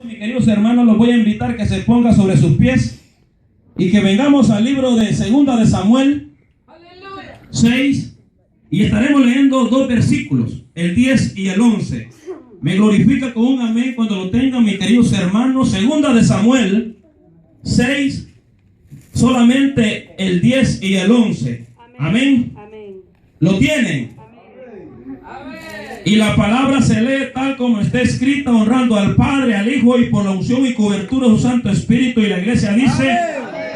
Mis queridos hermanos, los voy a invitar que se pongan sobre sus pies y que vengamos al libro de 2 de Samuel 6 y estaremos leyendo 2 versículos, el 10 y el 11. Me glorifica con un amén cuando lo tengan, mis queridos hermanos. 2 de Samuel 6, solamente el 10 y el 11. Amén. Amén. ¿Lo tienen? Y la palabra se lee tal como está escrita, honrando al Padre, al Hijo y por la unción y cobertura de su Santo Espíritu. Y la iglesia dice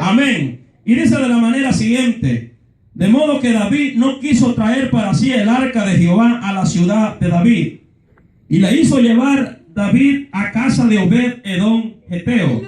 amén. Y dice de la manera siguiente: de modo que David no quiso traer para sí el arca de Jehová a la ciudad de David, y la hizo llevar David a casa de Obed-Edom Geteo.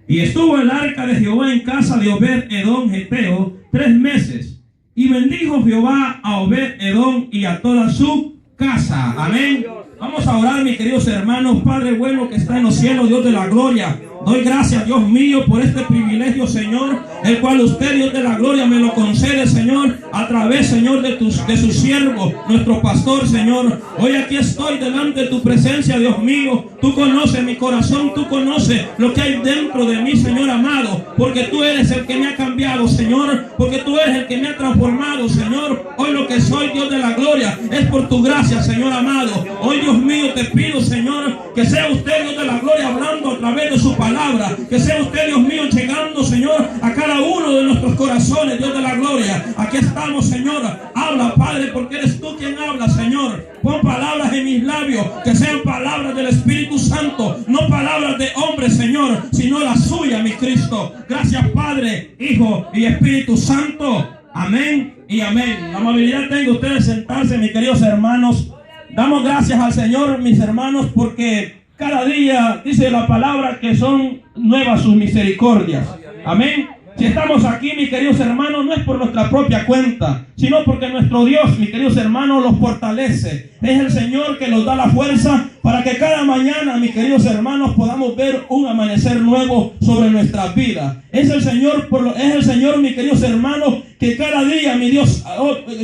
Y estuvo el arca de Jehová en casa de Obed-Edom Geteo 3 meses. Y bendijo Jehová a Obed-Edom y a toda su casa. Amén. Vamos a orar, mis queridos hermanos. Padre bueno que está en los cielos, Dios de la gloria, doy gracias, Dios mío, por este privilegio, Señor, el cual usted, Dios de la gloria, me lo concede, Señor, a través, Señor, de su siervo, nuestro pastor, Señor. Hoy aquí estoy delante de tu presencia, Dios mío. Tú conoces mi corazón, tú conoces lo que hay dentro de mí, Señor amado, porque tú eres el que me ha cambiado, Señor, porque tú eres el que me ha transformado, Señor. Hoy lo que soy, Dios de la gloria, es por tu gracia, Señor amado. Hoy, Dios mío, te pido, Señor, que sea usted, Dios de la gloria, hablando a través de su palabra, que sea usted, Dios mío, llegando, Señor, a cada uno de nuestros corazones, Dios de la gloria. Aquí estamos, Señor. Habla, Padre, porque eres tú quien habla, Señor. Pon palabras en mis labios, que sean palabras del Espíritu Santo, no palabras de hombre, Señor, sino la suya, mi Cristo. Gracias, Padre, Hijo y Espíritu Santo. Amén y amén. La amabilidad tengo ustedes sentarse, mis queridos hermanos. Damos gracias al Señor, mis hermanos, porque cada día dice la palabra que son nuevas sus misericordias. Amén. Si estamos aquí, mis queridos hermanos, no es por nuestra propia cuenta, sino porque nuestro Dios, mis queridos hermanos, los fortalece. Es el Señor que nos da la fuerza para que cada mañana, mis queridos hermanos, podamos ver un amanecer nuevo sobre nuestras vidas. Es el Señor, mis queridos hermanos, que cada día, mi Dios,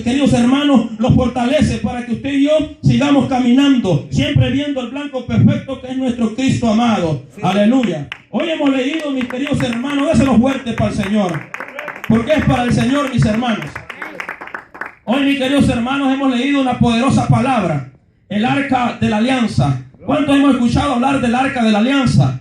queridos hermanos, los fortalece para que usted y yo sigamos caminando, siempre viendo el blanco perfecto que es nuestro Cristo amado. Sí. Aleluya. Hoy hemos leído, mis queridos hermanos, déselo fuerte para el Señor, porque es para el Señor, mis hermanos. Hoy, mis queridos hermanos, hemos leído una poderosa palabra, el arca de la alianza. ¿Cuántos hemos escuchado hablar del arca de la alianza?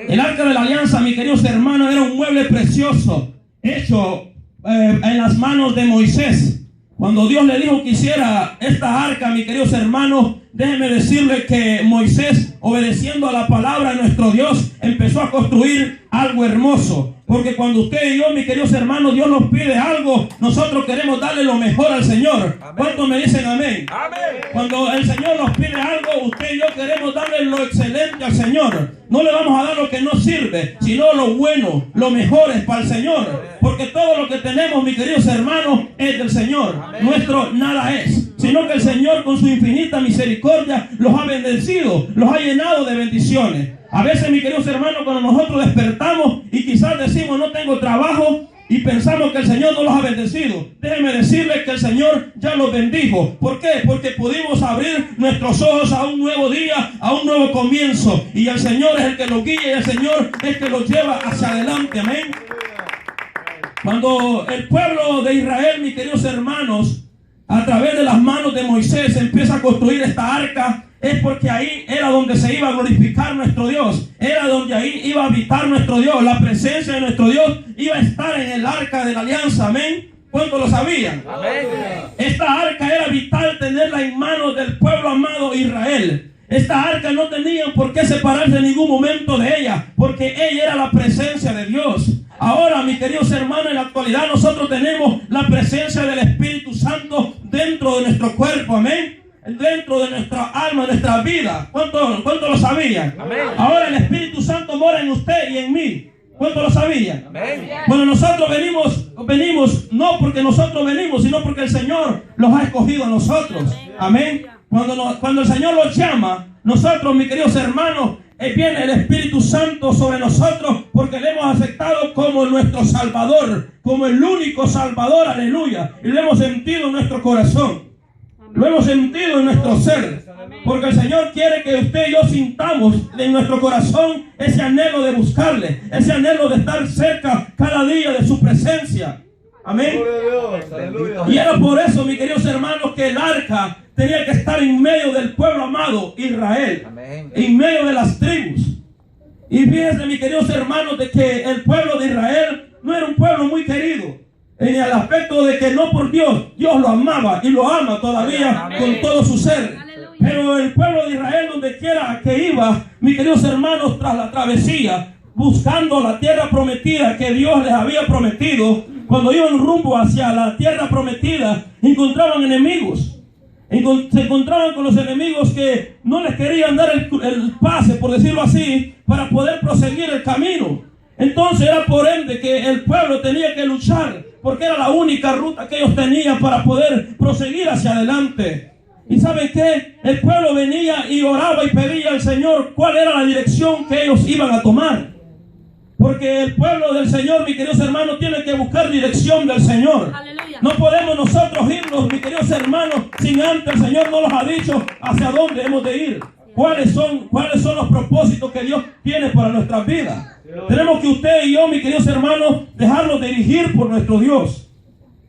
El arca de la alianza, mis queridos hermanos, era un mueble precioso hecho en las manos de Moisés. Cuando Dios le dijo que hiciera esta arca, mis queridos hermanos, déjenme decirle que Moisés, obedeciendo a la palabra de nuestro Dios, empezó a construir algo hermoso. Porque cuando usted y yo, mis queridos hermanos, Dios nos pide algo, nosotros queremos darle lo mejor al Señor. ¿Cuántos me dicen amén? Amén. Cuando el Señor nos pide algo, usted y yo queremos darle lo excelente al Señor. No le vamos a dar lo que no sirve, sino lo bueno, lo mejor es para el Señor. Porque todo lo que tenemos, mis queridos hermanos, es del Señor. Amén. Nuestro nada es, sino que el Señor, con su infinita misericordia, los ha bendecido, los ha llenado de bendiciones. A veces, mis queridos hermanos, cuando nosotros despertamos y quizás decimos no tengo trabajo y pensamos que el Señor no los ha bendecido, déjenme decirles que el Señor ya los bendijo. ¿Por qué? Porque pudimos abrir nuestros ojos a un nuevo día, a un nuevo comienzo, y el Señor es el que los guía y el Señor es el que los lleva hacia adelante. Amén. Cuando el pueblo de Israel, mis queridos hermanos, a través de las manos de Moisés empieza a construir esta arca, es porque ahí era donde se iba a glorificar nuestro Dios. Era donde ahí iba a habitar nuestro Dios. La presencia de nuestro Dios iba a estar en el arca de la alianza. Amén. ¿Cuántos lo sabían? Amén. Esta arca era vital tenerla en manos del pueblo amado Israel. Esta arca no tenían por qué separarse en ningún momento de ella, porque ella era la presencia de Dios. Ahora, mis queridos hermanos, en la actualidad nosotros tenemos la presencia del Espíritu Santo dentro de nuestro cuerpo. Amén. Dentro de nuestra alma, de nuestra vida. ¿Cuánto lo sabían? Amén. Ahora el Espíritu Santo mora en usted y en mí. ¿Cuánto lo sabían? Amén. Cuando nosotros venimos no porque nosotros venimos, sino porque el Señor los ha escogido a nosotros. Amén. Cuando el Señor los llama, nosotros, mis queridos hermanos, viene el Espíritu Santo sobre nosotros porque le hemos aceptado como nuestro Salvador, como el único Salvador, aleluya, y lo hemos sentido en nuestro corazón, lo hemos sentido en nuestro ser. Porque el Señor quiere que usted y yo sintamos en nuestro corazón ese anhelo de buscarle, ese anhelo de estar cerca cada día de su presencia. Amén. Y era por eso, mis queridos hermanos, que el arca tenía que estar en medio del pueblo amado Israel, en medio de las tribus. Y fíjense, mis queridos hermanos, de que el pueblo de Israel no era un pueblo muy querido, en el aspecto de que no por Dios lo amaba y lo ama todavía con todo su ser. Pero el pueblo de Israel, donde quiera que iba, mis queridos hermanos, tras la travesía, buscando la tierra prometida que Dios les había prometido, cuando iban rumbo hacia la tierra prometida, encontraban enemigos. Se encontraban con los enemigos que no les querían dar el pase, por decirlo así, para poder proseguir el camino. Entonces era por ende que el pueblo tenía que luchar, porque era la única ruta que ellos tenían para poder proseguir hacia adelante. ¿Y saben qué? El pueblo venía y oraba y pedía al Señor cuál era la dirección que ellos iban a tomar. Porque el pueblo del Señor, mis queridos hermanos, tiene que buscar dirección del Señor. Aleluya. No podemos nosotros irnos, mis queridos hermanos, sin antes el Señor no nos ha dicho hacia dónde hemos de ir. ¿Cuáles son los propósitos que Dios tiene para nuestras vidas? Tenemos que usted y yo, mis queridos hermanos, dejarnos dirigir por nuestro Dios.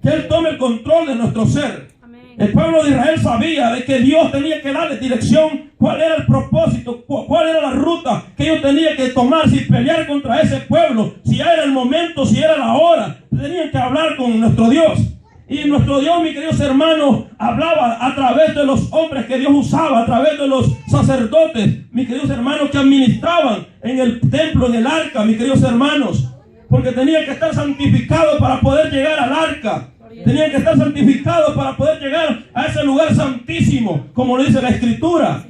Que Él tome el control de nuestro ser. El pueblo de Israel sabía de que Dios tenía que darle dirección, cuál era el propósito, cuál era la ruta que ellos tenían que tomar, si pelear contra ese pueblo, si ya era el momento, si era la hora. Tenían que hablar con nuestro Dios. Y nuestro Dios, mis queridos hermanos, hablaba a través de los hombres que Dios usaba, a través de los sacerdotes, mis queridos hermanos, que administraban en el templo, en el arca, mis queridos hermanos, porque tenían que estar santificados para poder llegar al arca. Tenían que estar santificados para poder llegar a ese lugar santísimo, como lo dice la Escritura.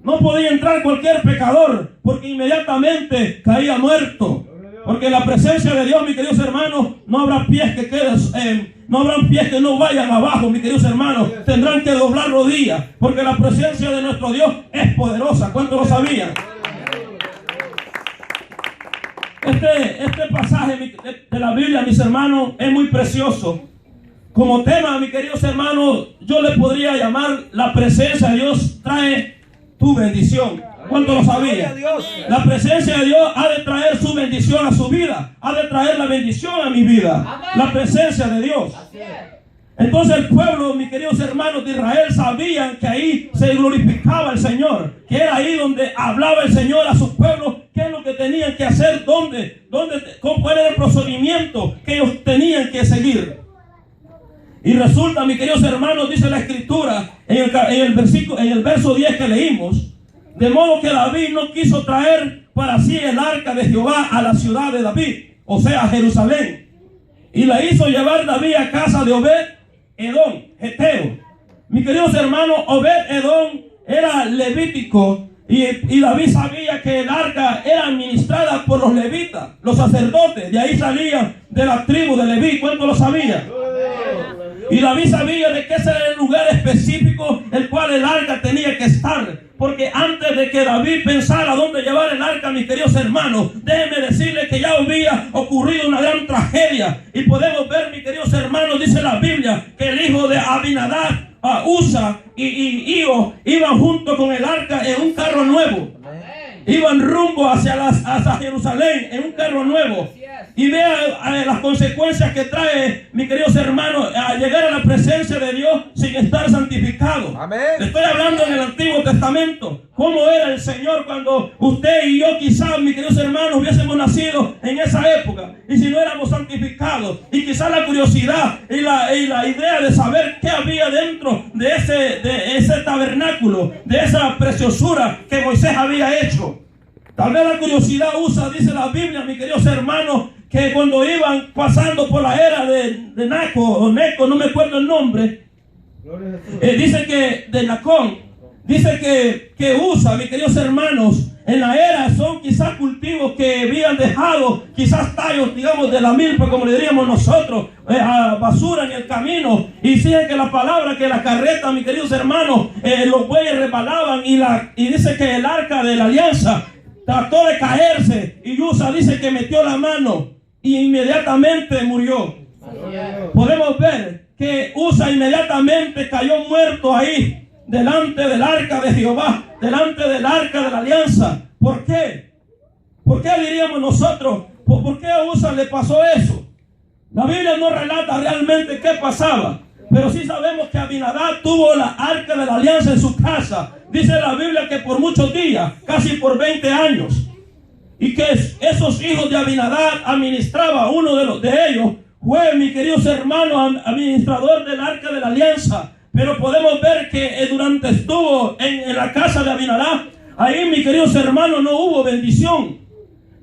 No podía entrar cualquier pecador, porque inmediatamente caía muerto. Porque en la presencia de Dios, mis queridos hermanos, no habrá pies que queden, no habrán pies que no vayan abajo, mis queridos hermanos. Tendrán que doblar rodillas, porque la presencia de nuestro Dios es poderosa. ¿Cuántos lo sabían? Este pasaje de la Biblia, mis hermanos, es muy precioso. Como tema, mis queridos hermanos, yo le podría llamar: la presencia de Dios trae tu bendición. ¿Cuánto lo sabía? La presencia de Dios ha de traer su bendición a su vida, ha de traer la bendición a mi vida. La presencia de Dios. Entonces el pueblo, mis queridos hermanos de Israel, sabían que ahí se glorificaba el Señor, que era ahí donde hablaba el Señor a su pueblo, qué es lo que tenían que hacer, cuál era el procedimiento que ellos tenían que seguir. Y resulta, mis queridos hermanos, dice la Escritura en el verso 10 que leímos, de modo que David no quiso traer para sí el arca de Jehová a la ciudad de David, o sea, a Jerusalén, y la hizo llevar David a casa de Obed-Edom, Geteo. Mis queridos hermanos, Obed-Edom era levítico, y David sabía que el arca era administrada por los levitas, los sacerdotes. De ahí salían de la tribu de Leví. ¿Cuánto lo sabía? Y David sabía de que ese era el lugar específico el cual el arca tenía que estar. Porque antes de que David pensara dónde llevar el arca, mis queridos hermanos, déjenme decirles que ya había ocurrido una gran tragedia. Y podemos ver, mis queridos hermanos, dice la Biblia, que el hijo de Abinadab, Usa y Io iban junto con el arca en un carro nuevo. Iban rumbo hacia Jerusalén en un carro nuevo. Y vea las consecuencias que trae, mis queridos hermanos, a llegar a la presencia de Dios sin estar santificado. Amén. Estoy hablando en el Antiguo Testamento. ¿Cómo era el Señor cuando usted y yo, quizás, mis queridos hermanos, hubiésemos nacido en esa época? Y si no éramos santificados, y quizás la curiosidad y la idea de saber qué había dentro de ese tabernáculo, de esa preciosura que Moisés había hecho. Tal vez la curiosidad dice la Biblia, mis queridos hermanos, que cuando iban pasando por la era de Neco, no me acuerdo el nombre, dice que de Nacón, dice que Usa, mis queridos hermanos, en la era son quizás cultivos que habían dejado, quizás tallos, digamos, de la milpa, como le diríamos nosotros, basura en el camino. Y dice que la palabra, que la carreta, mis queridos hermanos, los bueyes resbalaban, y dice que el arca de la alianza trató de caerse, y Usa dice que metió la mano y inmediatamente murió. Podemos ver que Usa inmediatamente cayó muerto ahí. delante del arca de Jehová, delante del arca de la alianza. ¿Por qué? ¿Por qué diríamos nosotros? ¿Por qué a Usa le pasó eso? La Biblia no relata realmente qué pasaba, pero sí sabemos que Abinadab tuvo la arca de la alianza en su casa. Dice la Biblia que por muchos días, casi por 20 años, y que esos hijos de Abinadab administraba, uno de ellos fue, mis queridos hermanos, administrador del arca de la alianza. Pero podemos ver que durante estuvo en la casa de Abinadab, ahí, mis queridos hermanos, no hubo bendición.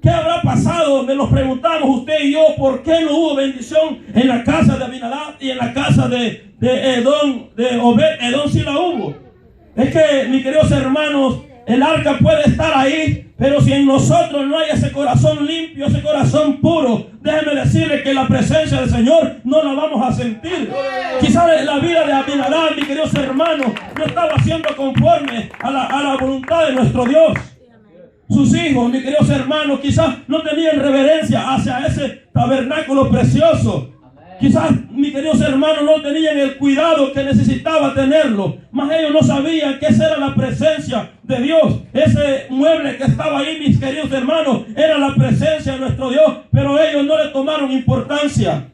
¿Qué habrá pasado? Me lo preguntamos usted y yo. ¿Por qué no hubo bendición en la casa de Abinadab y en la casa de Edom, de Obed? Edom sí la hubo. Es que, mis queridos hermanos, el arca puede estar ahí, pero si en nosotros no hay ese corazón limpio, ese corazón puro, déjeme decirle que la presencia del Señor no la vamos a sentir. Quizás la vida de Abinadab, mis queridos hermanos, no estaba siendo conforme a la voluntad de nuestro Dios. Sus hijos, mis queridos hermanos, quizás no tenían reverencia hacia ese tabernáculo precioso. Quizás, mis queridos hermanos, no tenían el cuidado que necesitaba tenerlo. Mas ellos no sabían que esa era la presencia de Dios. Ese mueble que estaba ahí, mis queridos hermanos, era la presencia de nuestro Dios. Pero ellos no le tomaron importancia.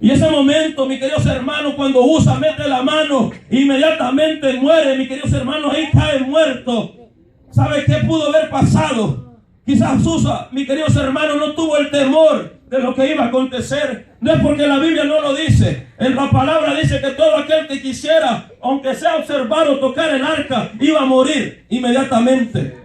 Y ese momento, mis queridos hermanos, cuando Usa mete la mano, inmediatamente muere, mis queridos hermanos, ahí cae muerto. ¿Sabe qué pudo haber pasado? Quizás Usa, mis queridos hermanos, no tuvo el temor de lo que iba a acontecer. No es porque la Biblia no lo dice. En la palabra dice que todo aquel que quisiera, aunque sea observar o tocar el arca, iba a morir inmediatamente.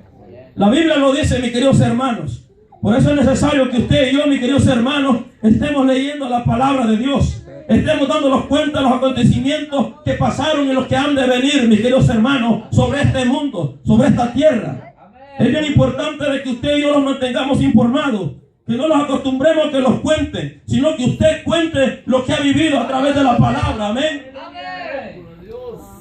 La Biblia lo dice, mis queridos hermanos. Por eso es necesario que usted y yo, mis queridos hermanos, estemos leyendo la palabra de Dios. Estemos dándonos cuenta de los acontecimientos que pasaron y los que han de venir, mis queridos hermanos, sobre este mundo, sobre esta tierra. Es bien importante de que usted y yo los mantengamos informados. Que no los acostumbremos a que los cuenten, sino que usted cuente lo que ha vivido a través de la palabra. Amén.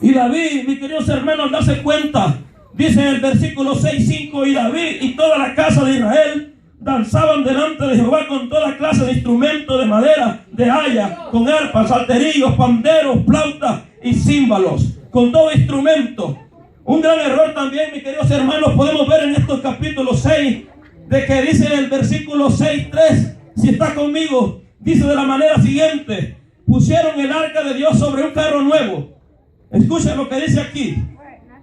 Y David, mis queridos hermanos, darse cuenta, dice en el versículo 6:5, y David y toda la casa de Israel danzaban delante de Jehová con toda clase de instrumentos de madera, de haya, con arpas, salterios, panderos, flautas y címbalos, con todo instrumento. Un gran error también, mis queridos hermanos, podemos ver en estos capítulos 6, de que dice en el versículo 6:3, si está conmigo, dice de la manera siguiente: pusieron el arca de Dios sobre un carro nuevo. Escuchen lo que dice aquí.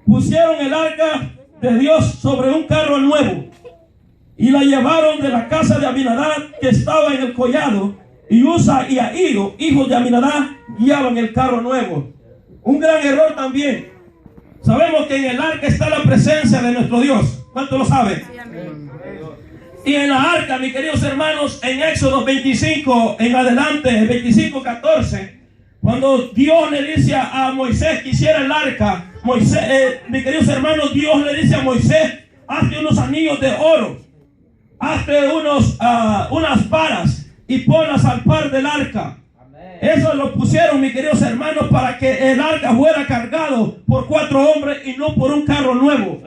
Pusieron el arca de Dios sobre un carro nuevo y la llevaron de la casa de Abinadab, que estaba en el collado, y Usa y Ahío, hijos de Abinadab, guiaban el carro nuevo. Un gran error también. Sabemos que en el arca está la presencia de nuestro Dios. ¿Cuántos lo saben? Sí, amén. Y en la arca, mis queridos hermanos, en Éxodo 25 en adelante, 25:14, cuando Dios le dice a Moisés que hiciera el arca, mis queridos hermanos, Dios le dice a Moisés: hazte unos anillos de oro, hazte unas varas y ponlas al par del arca. Eso lo pusieron, mis queridos hermanos, para que el arca fuera cargado por 4 hombres y no por un carro nuevo.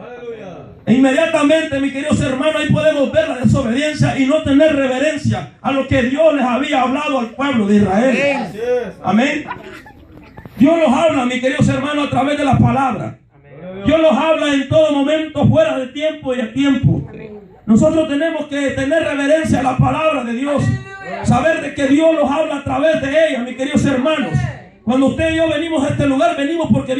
E inmediatamente, mis queridos hermanos, ahí podemos ver la desobediencia y no tener reverencia a lo que Dios les había hablado al pueblo de Israel. Amén. Dios los habla, mis queridos hermanos, a través de la palabra. Dios los habla en todo momento, fuera de tiempo y a tiempo. Nosotros tenemos que tener reverencia a la palabra de Dios. Saber de que Dios los habla a través de ella, mis queridos hermanos. Cuando usted y yo venimos a este lugar, venimos porque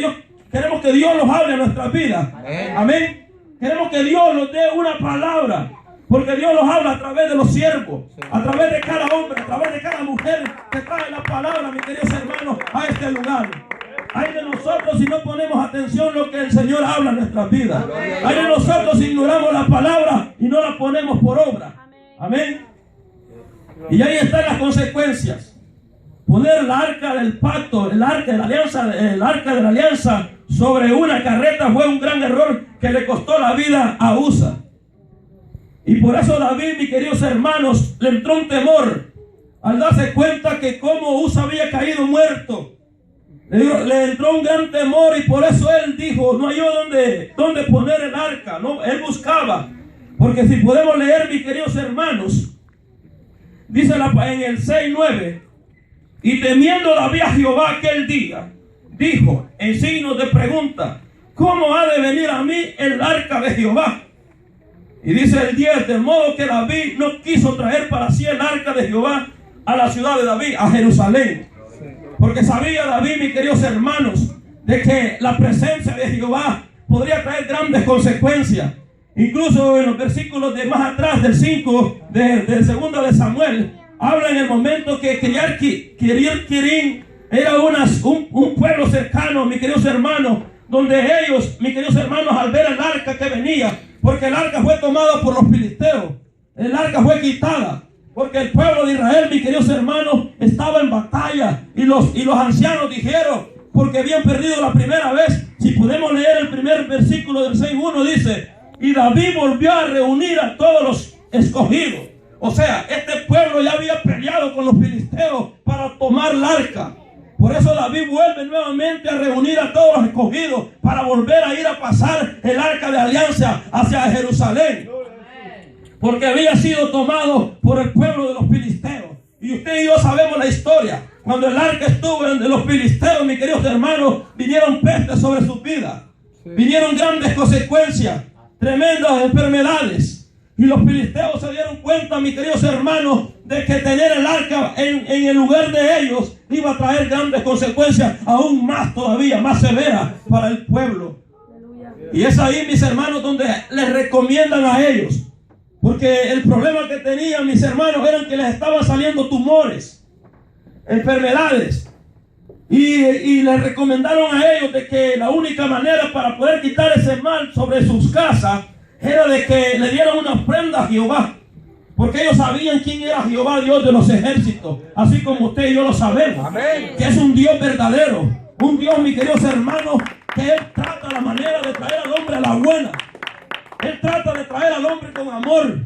queremos que Dios los hable a nuestras vidas. Amén. Queremos que Dios nos dé una palabra, porque Dios los habla a través de los siervos, a través de cada hombre, a través de cada mujer que trae la palabra, mis queridos hermanos, a este lugar. Hay de nosotros si no ponemos atención a lo que el Señor habla en nuestras vidas. Hay de nosotros si ignoramos la palabra y no la ponemos por obra. Amén. Y ahí están las consecuencias. Poner el arca del pacto, el arca de la alianza sobre una carreta fue un gran error que le costó la vida a Usa. Y por eso David, mis queridos hermanos, le entró un temor al darse cuenta que como Usa había caído muerto. Le entró un gran temor y por eso él dijo: no halló dónde poner el arca. No, él buscaba. Porque si podemos leer, mis queridos hermanos, dice en el 6:9: y temiendo David a Jehová aquel día, dijo en signos de pregunta: ¿cómo ha de venir a mí el arca de Jehová? Y dice el 10: de modo que David no quiso traer para sí el arca de Jehová a la ciudad de David, a Jerusalén. Porque sabía David, mis queridos hermanos, de que la presencia de Jehová podría traer grandes consecuencias. Incluso en los versículos de más atrás, del 5 de segunda de Samuel, habla en el momento que Kiriat Jearim era un pueblo cercano, mis queridos hermanos, donde ellos, mis queridos hermanos, al ver el arca que venía, porque el arca fue tomada por los filisteos, el arca fue quitada, porque el pueblo de Israel, mis queridos hermanos, estaba en batalla, y los ancianos dijeron, porque habían perdido la primera vez. Si podemos leer el primer versículo del 6:1, dice: y David volvió a reunir a todos los escogidos. O sea, este pueblo ya había peleado con los filisteos para tomar el arca. Por eso David vuelve nuevamente a reunir a todos los escogidos para volver a ir a pasar el arca de alianza hacia Jerusalén, porque había sido tomado por el pueblo de los filisteos. Y usted y yo sabemos la historia. Cuando el arca estuvo entre los filisteos, mis queridos hermanos, vinieron pestes sobre sus vidas. Vinieron grandes consecuencias, tremendas enfermedades. Y los filisteos se dieron cuenta, mis queridos hermanos, de que tener el arca en el lugar de ellos iba a traer grandes consecuencias, aún más todavía, más severas para el pueblo. Y es ahí, mis hermanos, donde les recomiendan a ellos. Porque el problema que tenían, mis hermanos, era que les estaban saliendo tumores, enfermedades. Y les recomendaron a ellos de que la única manera para poder quitar ese mal sobre sus casas era de que le dieran una ofrenda a Jehová. Porque ellos sabían quién era Jehová, Dios de los ejércitos. Así como usted y yo lo sabemos. Amén. Que es un Dios verdadero. Un Dios, mis queridos hermanos, que Él trata la manera de traer al hombre a la buena. Él trata de traer al hombre con amor.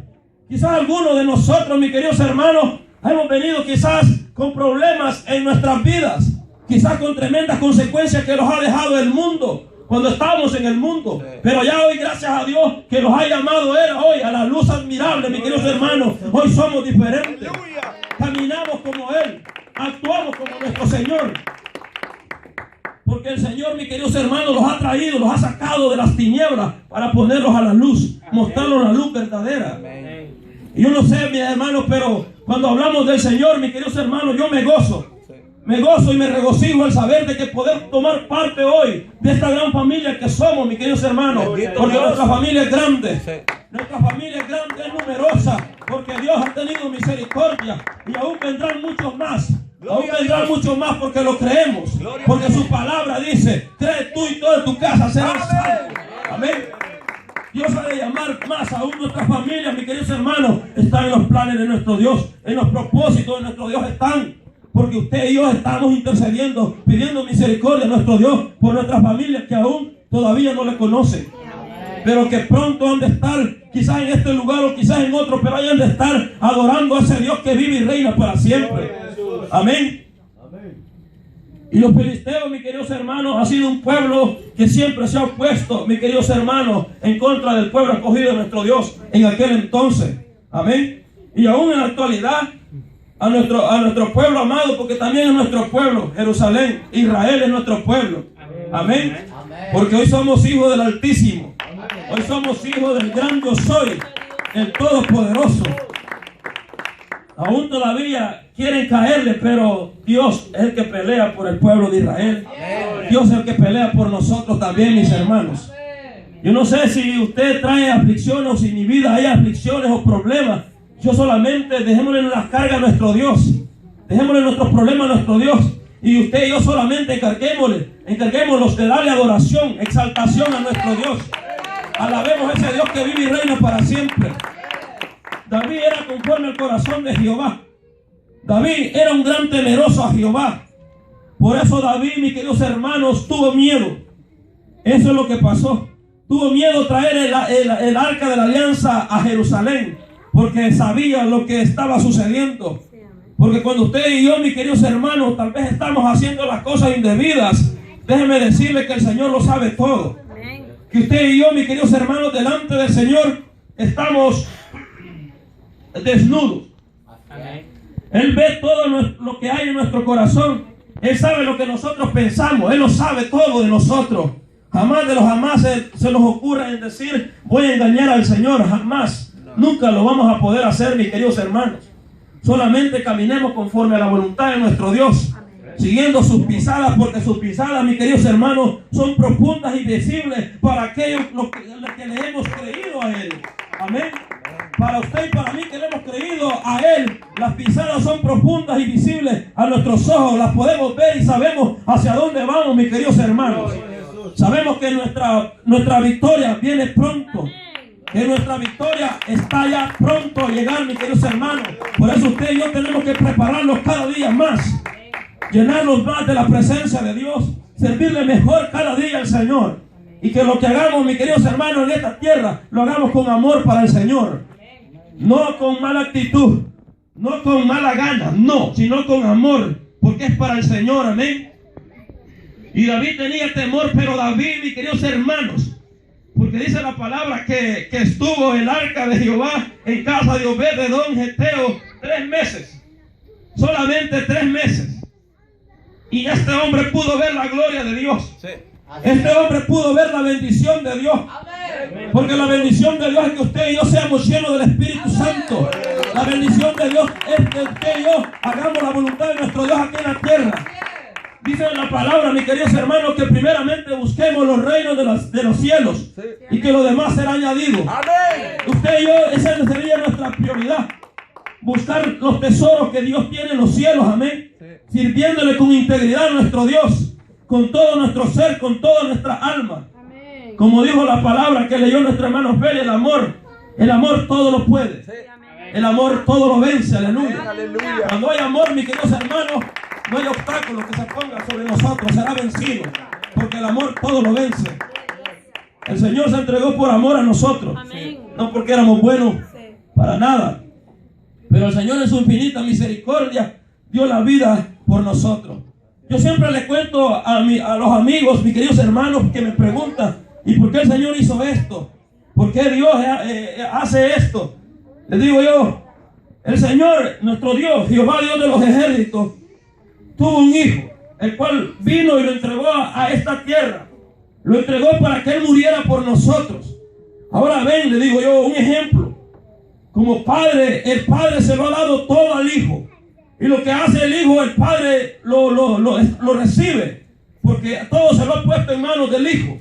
Quizás algunos de nosotros, mis queridos hermanos, hemos venido quizás con problemas en nuestras vidas. Quizás con tremendas consecuencias que nos ha dejado el mundo cuando estábamos en el mundo. Pero ya hoy, gracias a Dios, que nos ha llamado Él hoy a la luz admirable, mis queridos hermanos. Hoy somos diferentes. Caminamos como Él. Actuamos como nuestro Señor. Porque el Señor, mis queridos hermanos, los ha traído, los ha sacado de las tinieblas para ponerlos a la luz, mostrarlos la luz verdadera. Y yo no sé, mis hermanos, pero cuando hablamos del Señor, mis queridos hermanos, yo me gozo. Me gozo y me regocijo al saber de que poder tomar parte hoy de esta gran familia que somos, mis queridos hermanos. Porque nuestra familia es grande. Nuestra familia es grande, es numerosa. Porque Dios ha tenido misericordia. Y aún vendrán muchos más. Aún vendrán muchos más porque lo creemos. Porque su palabra dice: cree tú y toda tu casa serán salvos. Amén. Dios ha de llamar más aún nuestra familia, mis queridos hermanos. Están en los planes de nuestro Dios. En los propósitos de nuestro Dios están. Porque usted y yo estamos intercediendo, pidiendo misericordia a nuestro Dios por nuestras familias que aún todavía no le conocen. Pero que pronto han de estar, quizás en este lugar o quizás en otro, pero hayan de estar adorando a ese Dios que vive y reina para siempre. Amén. Y los filisteos, mis queridos hermanos, ha sido un pueblo que siempre se ha opuesto, mis queridos hermanos, en contra del pueblo escogido de nuestro Dios en aquel entonces. Amén. Y aún en la actualidad, a nuestro pueblo amado, porque también es nuestro pueblo, Jerusalén, Israel es nuestro pueblo. Amén. Porque hoy somos hijos del Altísimo. Hoy somos hijos del gran Yo Soy, el Todopoderoso. Aún todavía quieren caerle, pero Dios es el que pelea por el pueblo de Israel. Dios es el que pelea por nosotros también, mis hermanos. Yo no sé si usted trae aflicciones o si en mi vida hay aflicciones o problemas. Yo solamente dejémosle las cargas a nuestro Dios. Dejémosle nuestros problemas a nuestro Dios. Y usted y yo solamente encarguémonos de darle adoración, exaltación a nuestro Dios. Alabemos a ese Dios que vive y reina para siempre. David era conforme al corazón de Jehová. David era un gran temeroso a Jehová. Por eso David, mis queridos hermanos, tuvo miedo. Eso es lo que pasó. Tuvo miedo traer el arca de la alianza a Jerusalén, porque sabía lo que estaba sucediendo. Porque cuando usted y yo, mis queridos hermanos, tal vez estamos haciendo las cosas indebidas, déjeme decirle que el Señor lo sabe todo. Que usted y yo, mis queridos hermanos, delante del Señor estamos desnudos. Él ve todo lo que hay en nuestro corazón. Él sabe lo que nosotros pensamos. Él lo sabe todo de nosotros. Jamás de los jamás se nos ocurre en decir, voy a engañar al Señor. Jamás. Nunca lo vamos a poder hacer, mis queridos hermanos. Solamente caminemos conforme a la voluntad de nuestro Dios, siguiendo sus pisadas, porque sus pisadas, mis queridos hermanos, son profundas y visibles para aquellos que le hemos creído a Él. Amén. Para usted y para mí que le hemos creído a Él, las pisadas son profundas y visibles a nuestros ojos. Las podemos ver y sabemos hacia dónde vamos, mis queridos hermanos. Sabemos que nuestra victoria viene pronto. Que nuestra victoria está ya pronto a llegar, mis queridos hermanos. Por eso usted y yo tenemos que prepararnos cada día más. Llenarnos más de la presencia de Dios. Servirle mejor cada día al Señor. Y que lo que hagamos, mis queridos hermanos, en esta tierra, lo hagamos con amor para el Señor. No con mala actitud. No con mala gana. No, sino con amor. Porque es para el Señor, amén. Y David tenía temor, pero David, mis queridos hermanos, porque dice la palabra que estuvo el arca de Jehová en casa de Obed-edom Geteo 3 meses. Solamente 3 meses. Y este hombre pudo ver la gloria de Dios. Este hombre pudo ver la bendición de Dios. Porque la bendición de Dios es que usted y yo seamos llenos del Espíritu Santo. La bendición de Dios es que usted y yo hagamos la voluntad de nuestro Dios aquí en la tierra. Dice en la palabra, mis queridos hermanos, que primeramente busquemos los reinos de los cielos, y que lo demás será añadido. Amén. Usted y yo, esa sería nuestra prioridad. Buscar los tesoros que Dios tiene en los cielos, amén. Sirviéndole con integridad a nuestro Dios, con todo nuestro ser, con toda nuestra alma. Amén. Como dijo la palabra que leyó nuestro hermano Feli, el amor todo lo puede. El amor todo lo vence, aleluya. Cuando hay amor, mis queridos hermanos, no hay obstáculo que se ponga sobre nosotros, será vencido, porque el amor todo lo vence. El Señor se entregó por amor a nosotros. Amén. No porque éramos buenos para nada, pero el Señor en su infinita misericordia dio la vida por nosotros. Yo siempre le cuento a los amigos, mis queridos hermanos, que me preguntan, ¿y por qué el Señor hizo esto? ¿Por qué Dios hace esto? Les digo yo, el Señor, nuestro Dios, Jehová Dios de los ejércitos, tuvo un hijo, el cual vino y lo entregó a esta tierra. Lo entregó para que Él muriera por nosotros. Ahora ven, le digo yo, un ejemplo. Como padre, el Padre se lo ha dado todo al Hijo. Y lo que hace el Hijo, el Padre lo recibe. Porque todo se lo ha puesto en manos del Hijo.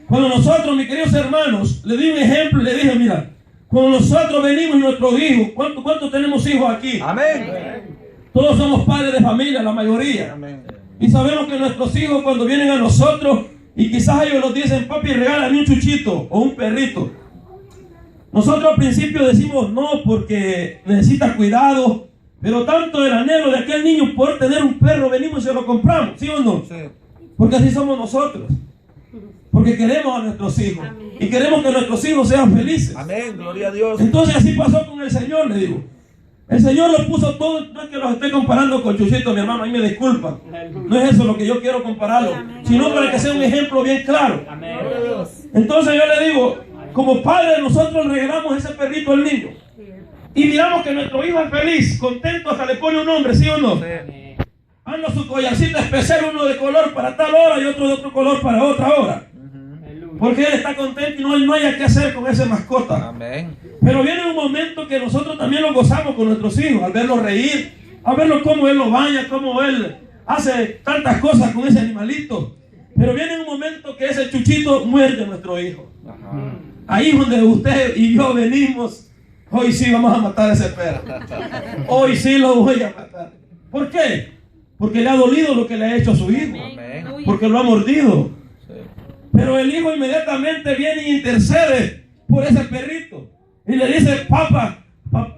Cuando nosotros, mis queridos hermanos, le di un ejemplo y le dije, mira, cuando nosotros venimos y nuestros hijos, ¿cuántos tenemos hijos aquí? Amén. Todos somos padres de familia, la mayoría. Amén. Y sabemos que nuestros hijos cuando vienen a nosotros, y quizás ellos nos dicen, papi, regálame un chuchito o un perrito. Nosotros al principio decimos no porque necesita cuidado, pero tanto el anhelo de aquel niño por tener un perro, venimos y se lo compramos, ¿sí o no? Sí. Porque así somos nosotros. Porque queremos a nuestros hijos. Amén. Y queremos que nuestros hijos sean felices. Amén, gloria a Dios. Entonces así pasó con el Señor, le digo. El Señor lo puso todo, no es que los esté comparando con Chuchito, mi hermano, ahí me disculpan. No es eso lo que yo quiero compararlo, sino para que sea un ejemplo bien claro. Entonces yo le digo, como padre nosotros le regalamos ese perrito al niño. Y miramos que nuestro hijo es feliz, contento, hasta le pone un nombre, ¿sí o no? Anda su collarcito especial, uno de color para tal hora y otro de otro color para otra hora. Porque él está contento y no hay qué hacer con esa mascota. Amén. Pero viene un momento que nosotros también lo gozamos con nuestros hijos, al verlos reír, a verlo cómo él lo baña, cómo él hace tantas cosas con ese animalito. Pero viene un momento que ese chuchito muerde a nuestro hijo. Ajá. Ahí donde usted y yo venimos, hoy sí vamos a matar a ese perro. Hoy sí lo voy a matar. ¿Por qué? Porque le ha dolido lo que le ha hecho a su hijo. Amén. Porque lo ha mordido. Pero el hijo inmediatamente viene y intercede por ese perrito. Y le dice,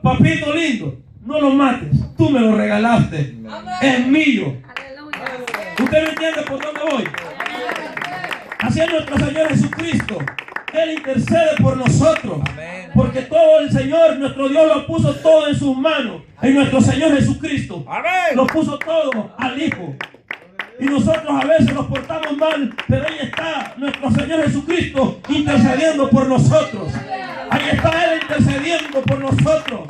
papito lindo, no lo mates. Tú me lo regalaste. Amén. Es mío. Aleluya. ¿Usted me entiende por dónde voy? Así es nuestro Señor Jesucristo. Él intercede por nosotros. Amén. Porque todo el Señor, nuestro Dios, lo puso todo en sus manos. En nuestro Señor Jesucristo. Amén. Lo puso todo al Hijo. Y nosotros a veces nos portamos mal, pero ahí está nuestro Señor Jesucristo intercediendo por nosotros. Ahí está Él intercediendo por nosotros.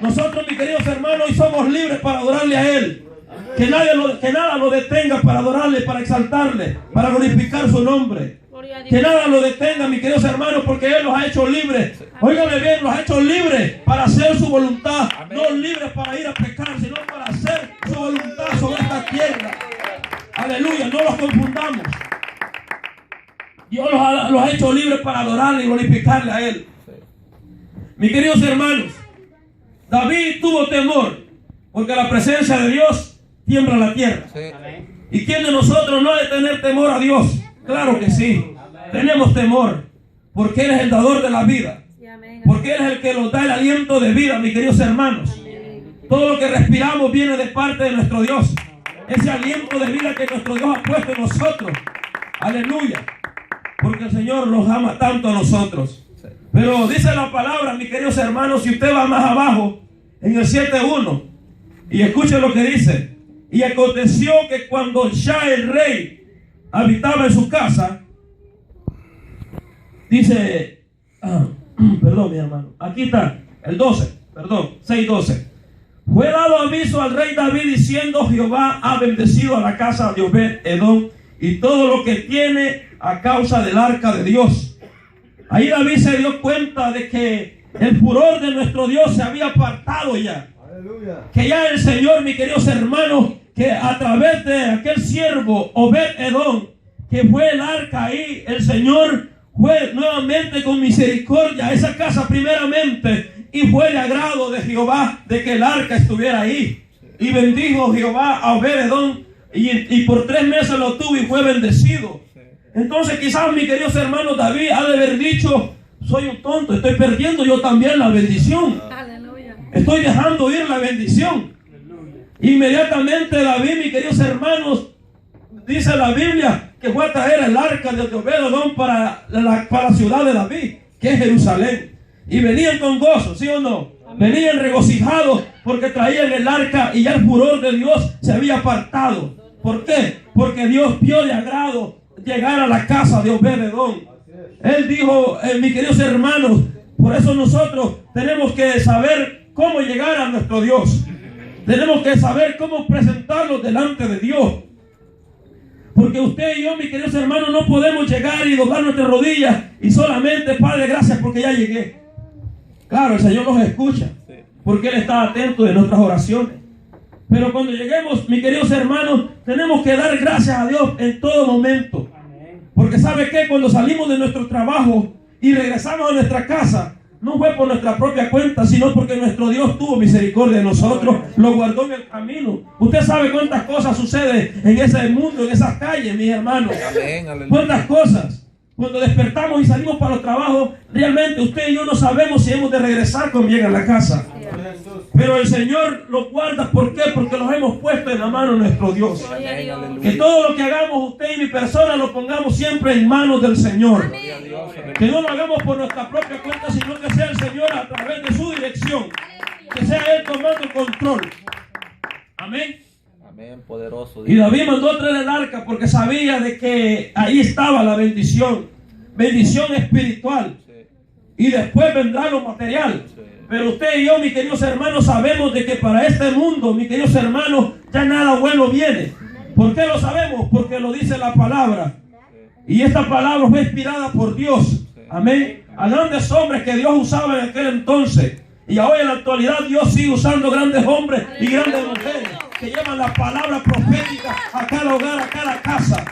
Nosotros, mis queridos hermanos, hoy somos libres para adorarle a Él. Que nada lo detenga para adorarle, para exaltarle, para glorificar su nombre. Que nada lo detenga, mis queridos hermanos, porque Él los ha hecho libres. Óigame bien, los ha hecho libres para hacer su voluntad. No libres para ir a pecar, sino para hacer su voluntad sobre esta tierra. Aleluya, no los confundamos. Dios los ha hecho libres para adorarle y glorificarle a Él. Mis queridos hermanos, David tuvo temor, porque la presencia de Dios tiembla la tierra. ¿Y quién de nosotros no ha de tener temor a Dios? Claro que sí. Tenemos temor, porque Él es el dador de la vida. Porque Él es el que nos da el aliento de vida, mis queridos hermanos. Todo lo que respiramos viene de parte de nuestro Dios. Ese aliento de vida que nuestro Dios ha puesto en nosotros. Aleluya. Porque el Señor nos ama tanto a nosotros. Pero dice la palabra, mis queridos hermanos, si usted va más abajo, en el 7:1, y escuche lo que dice. Y aconteció que cuando ya el rey habitaba en su casa, dice, perdón mi hermano, aquí está, el 6:12. Fue dado aviso al rey David diciendo, Jehová ha bendecido a la casa de Obed-Edom y todo lo que tiene a causa del arca de Dios. Ahí David se dio cuenta de que el furor de nuestro Dios se había apartado ya. Aleluya. Que ya el Señor, mis queridos hermanos, que a través de aquel siervo Obed-Edom, que fue el arca ahí, el Señor fue nuevamente con misericordia a esa casa primeramente, y fue de agrado de Jehová de que el arca estuviera ahí. Y bendijo Jehová a Obed-Edom, y por 3 meses lo tuvo y fue bendecido. Entonces quizás, mis queridos hermanos, David ha de haber dicho, soy un tonto, estoy perdiendo yo también la bendición. Aleluya. Estoy dejando ir la bendición. Inmediatamente David, mis queridos hermanos, dice la Biblia que fue a traer el arca de Obed-Edom para la ciudad de David, que es Jerusalén. Y venían con gozo, ¿sí o no? Venían regocijados porque traían el arca y ya el furor de Dios se había apartado. ¿Por qué? Porque Dios vio de agrado llegar a la casa de Obed-Edom. Él dijo, mis queridos hermanos, por eso nosotros tenemos que saber cómo llegar a nuestro Dios. Tenemos que saber cómo presentarnos delante de Dios. Porque usted y yo, mis queridos hermanos, no podemos llegar y doblar nuestras rodillas y solamente, Padre, gracias porque ya llegué. Claro, el Señor nos escucha, porque Él está atento de nuestras oraciones. Pero cuando lleguemos, mis queridos hermanos, tenemos que dar gracias a Dios en todo momento. Porque ¿sabe qué? Cuando salimos de nuestro trabajo y regresamos a nuestra casa, no fue por nuestra propia cuenta, sino porque nuestro Dios tuvo misericordia de nosotros, lo guardó en el camino. Usted sabe cuántas cosas suceden en ese mundo, en esas calles, mis hermanos. Cuántas cosas. Cuando despertamos y salimos para los trabajos, realmente usted y yo no sabemos si hemos de regresar con bien a la casa. Pero el Señor lo guarda. ¿Por qué? Porque los hemos puesto en la mano de nuestro Dios. Que todo lo que hagamos, usted y mi persona, lo pongamos siempre en manos del Señor. Que no lo hagamos por nuestra propia cuenta, sino que sea el Señor a través de su dirección. Que sea Él tomando el control. Amén. Amén, poderoso. Y David mandó a traer el arca porque sabía de que ahí estaba la bendición. Bendición espiritual. Y después vendrá lo material. Pero usted y yo, mis queridos hermanos, sabemos de que para este mundo, mis queridos hermanos, ya nada bueno viene. ¿Por qué lo sabemos? Porque lo dice la palabra. Y esta palabra fue inspirada por Dios. Amén. A grandes hombres que Dios usaba en aquel entonces. Y hoy en la actualidad Dios sigue usando grandes hombres y grandes mujeres que llevan la palabra profética a cada hogar, a cada casa.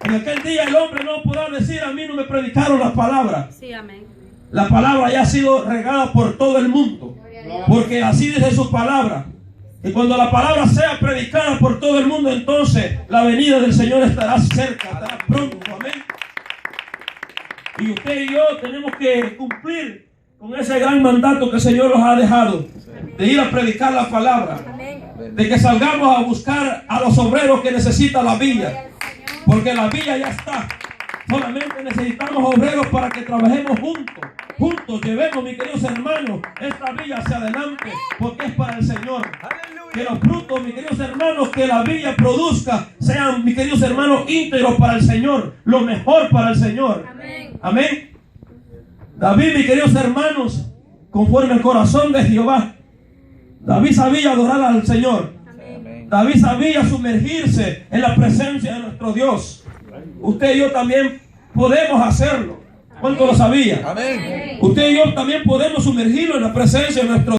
En aquel día el hombre no podrá decir, a mí no me predicaron la palabra. Sí, amén. La palabra ya ha sido regada por todo el mundo. Porque así dice su palabra. Y cuando la palabra sea predicada por todo el mundo, entonces la venida del Señor estará cerca, estará pronto. Amén. Y usted y yo tenemos que cumplir con ese gran mandato que el Señor nos ha dejado, de ir a predicar la palabra, de que salgamos a buscar a los obreros que necesita la villa, porque la villa ya está. Solamente necesitamos obreros para que trabajemos juntos llevemos, mis queridos hermanos, esta villa hacia adelante, porque es para el Señor. Que los frutos, mis queridos hermanos, que la villa produzca sean, mis queridos hermanos, íntegros para el Señor, lo mejor para el Señor. Amén. David, mis queridos hermanos, conforme al corazón de Jehová, David sabía adorar al Señor. David sabía sumergirse en la presencia de nuestro Dios. Usted y yo también podemos hacerlo. ¿Cuánto lo sabía? Amén. Usted y yo también podemos sumergirlo en la presencia de nuestro